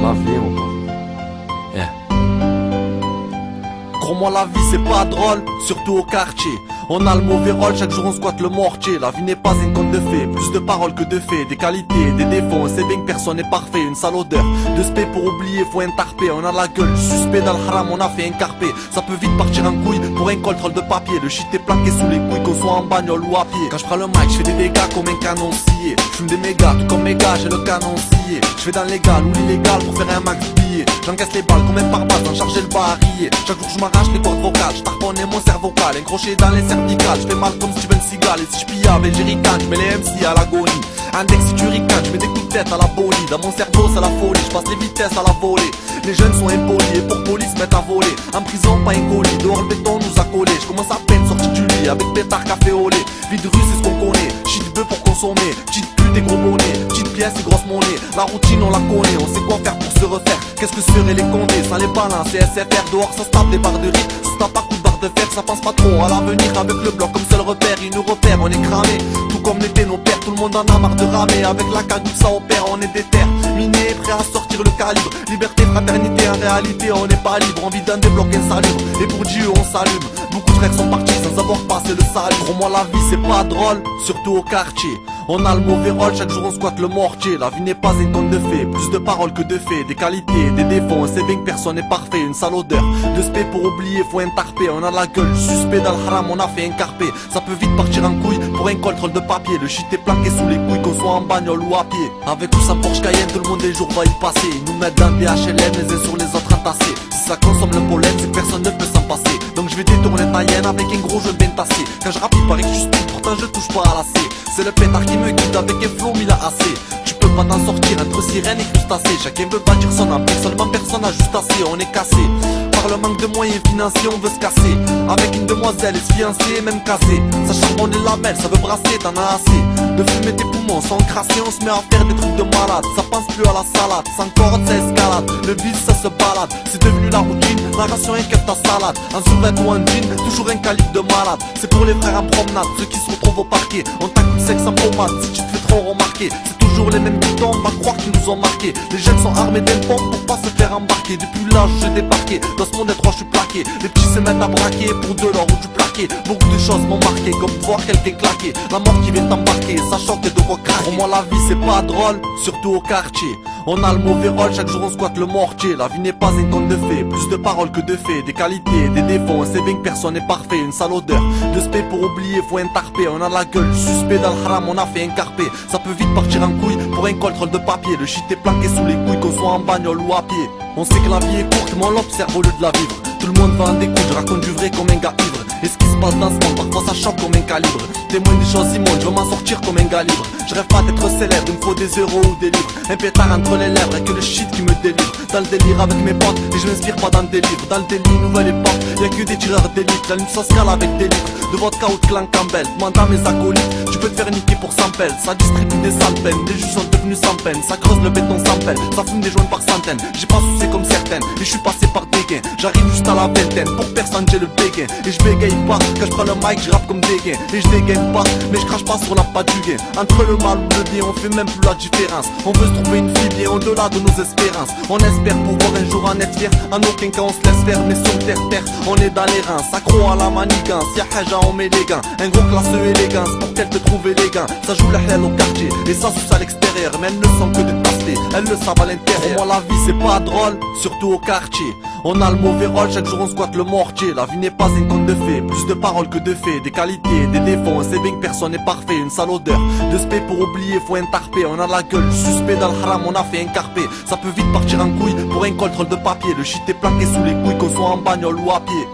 la vie, mon pote. Crois-moi, la vie c'est pas drôle, surtout au quartier. On a le mauvais rôle, chaque jour on squatte le mortier. La vie n'est pas un conte de fées, plus de paroles que de faits. Des qualités, des défauts, on sait bien que personne n'est parfait. Une sale odeur, de spé pour oublier, faut intarper. On a la gueule, suspect dans le haram, on a fait un carpé. Ça peut vite partir en couille pour un contrôle de papier. Le shit est planqué sous les couilles, qu'on soit en bagnole ou à pied. Quand je prends le mic, je fais des dégâts comme un canon scié. Je fume des mégas, tout comme mes gars, j'ai le canon scié. Je fais dans légal ou l'illégal pour faire un max billet. J'encaisse les balles comme un pare-balles, j'en charge le barillet. Chaque jour je m'arrache les cordes vocales, je tarponne mon cerveau vocal, un crochet dans les cervicales. Je fais mal comme Steven Seagal, et si je pille avec Jerrycan, je mets les MC à l'agonie. Index si tu ricanes, je mets des coups de tête à la bolide. Dans mon cerveau c'est la folie, je passe les vitesses à la volée. Les jeunes sont impolis et pour police mettent à voler. En prison pas un colis, dehors le béton nous a collé. Je commence à peine sorti du lit avec pétard café au lait. Vie de rue c'est ce qu'on connaît, shit bœuf pour consommer. Petite pute et gros bonnet, petite pièce et grosse monnaie. La routine on la connaît, on sait quoi faire pour se refaire. Qu'est-ce que seraient les condés, sans les balances et SFR. Dehors ça se tape des barres de riz, ça se tape pas coup de barre de fer. Ça pense pas trop à l'avenir avec le bloc comme seul repère. Ils nous repèrent, on est cramé, tout comme l'étaient nos pères. Tout le monde en a marre de ramer, avec la cagoule ça opère. On est déterminés, prêts à sortir le calibre. Liberté, fraternité, en réalité on n'est pas libre. On vit dans des blocs insalubres, et pour Dieu on s'allume. Beaucoup de frères sont partis sans avoir passé le salut. Pour moi la vie c'est pas drôle, surtout au quartier. On a le mauvais rôle, chaque jour on squatte le mortier. La vie n'est pas un conte de fées, plus de paroles que de faits. Des qualités, des défauts, on sait bien que personne n'est parfait. Une sale odeur, de spé pour oublier, faut intarper. On a la gueule, suspect dans le haram, on a fait un carpé. Ça peut vite partir en couille pour un contrôle de papier. Le shit est planqué sous les couilles, qu'on soit en bagnole ou à pied. Avec ou sans Porsche Cayenne, tout le monde les jours va y passer. Ils nous mettent dans des HLM, les uns sur les autres entassés. Si ça consomme le pollen, c'est que personne ne peut s'en passer. Donc je vais détourner ta hyène avec un gros jeu bien tassé. Quand je rappe, il paraît que je suis speed, pourtant je touche pas à la C. C'est le pétard qui me guide avec un flow mis à assez. Tu peux pas t'en sortir entre sirène et crustacés. Chacun veut bâtir son empire, seulement personne n'a juste assez. On est cassé par le manque de moyens financiers, on veut se casser. Avec une demoiselle et se fiancer, même casser. Ça charbonne les lamelles, ça veut brasser, t'en as assez. De fumer tes poumons sans crasser, on se met à faire des trucs de malade. Ça pense plus à la salade, sans corde ça escalade. Le vice ça se balade, c'est devenu la routine. La ration inquiète ta salade, en survêt ou en jean, toujours un calibre de malade. C'est pour les frères en promenade, ceux qui se retrouvent au parquet. On t'accuse sexe en pommade, si tu te fais trop remarquer. C'est toujours les mêmes butons, on va croire qu'ils nous ont marqués. Les jeunes sont armés d'un pompe pour pas se faire embarquer. Depuis l'âge j'ai débarqué, dans ce monde étroit je suis plaqué. Les petits se mettent à braquer pour de l'or ou du plaqué. Beaucoup de choses m'ont marqué, comme voir quelqu'un claquer. La mort qui vient t'embarquer, sachant que de recraquer. Pour moi la vie c'est pas drôle, surtout au quartier. On a le mauvais rôle, chaque jour on squatte le mortier. La vie n'est pas un conte de fées, plus de paroles que de faits. Des qualités, des défauts, on sait bien que personne n'est parfait. Une sale odeur, de spé pour oublier, faut intarper. On a la gueule, suspect dans le haram, on a fait un carpé. Ça peut vite partir en couille pour un contrôle de papier. Le shit est planqué sous les couilles, qu'on soit en bagnole ou à pied. On sait que la vie est courte, mais on l'observe au lieu de la vivre. Tout le monde va en découdre, je raconte du vrai comme un gars ivre. Et ce qui se passe dans ce monde, parfois ça choque comme un calibre. Témoin des choses immondes, je veux m'en sortir comme un gars libre. Je rêve pas d'être célèbre, il me faut des euros ou des livres. Un pétard entre les lèvres et que le shit qui me délivre. Dans le délire avec mes potes, et je m'inspire pas dans le délire. Dans le délit, nouvelle époque, y'a que des tireurs d'élite. La lutte sociale avec des livres, de vodka ou de clan Campbell. Demande à mes acolytes, tu peux te faire niquer pour 100 pelles. Ça distribue des sales peines, les juges sont devenus sans peine. Ça creuse le béton sans pelle, ça fume des joints par centaines. J'ai pas soucié comme certaines, et je suis passé par des gains. J'arrive juste à la vingtaine, pour personne j'ai le béguin. Et je bégaye pas, quand je prends le mic je rappe comme des gains. Et je dégaine pas, mais je crache pas sur la patte du gain. Entre le mal ou le bien, on fait même plus la différence. On veut se trouver une fille bien au-delà de nos espérances. On espère pouvoir un jour en être fier. En aucun cas on se laisse faire, mais sur terre, on est dans les reins. S'accro à la manigance, y'a haja on met les gants. Un gros classeux élégance, pour qu'elle te trouve élégant. Ça joue la haine au quartier, et ça suce à l'extérieur. Mais elles ne sont que des pastés, elles le savent à l'intérieur. Pour moi la vie c'est pas drôle, surtout au quartier. On a le mauvais rôle, chaque jour on squatte le mortier. La vie n'est pas un conte de fées, plus de paroles que de faits. Des qualités, des défauts, on sait bien que personne n'est parfait. Une sale odeur, de spé pour oublier, faut intarper. On a la gueule, suspect dans le haram, on a fait un carpé. Ça peut vite partir en couille pour un contrôle de papier. Le shit est planqué sous les couilles, qu'on soit en bagnole ou à pied.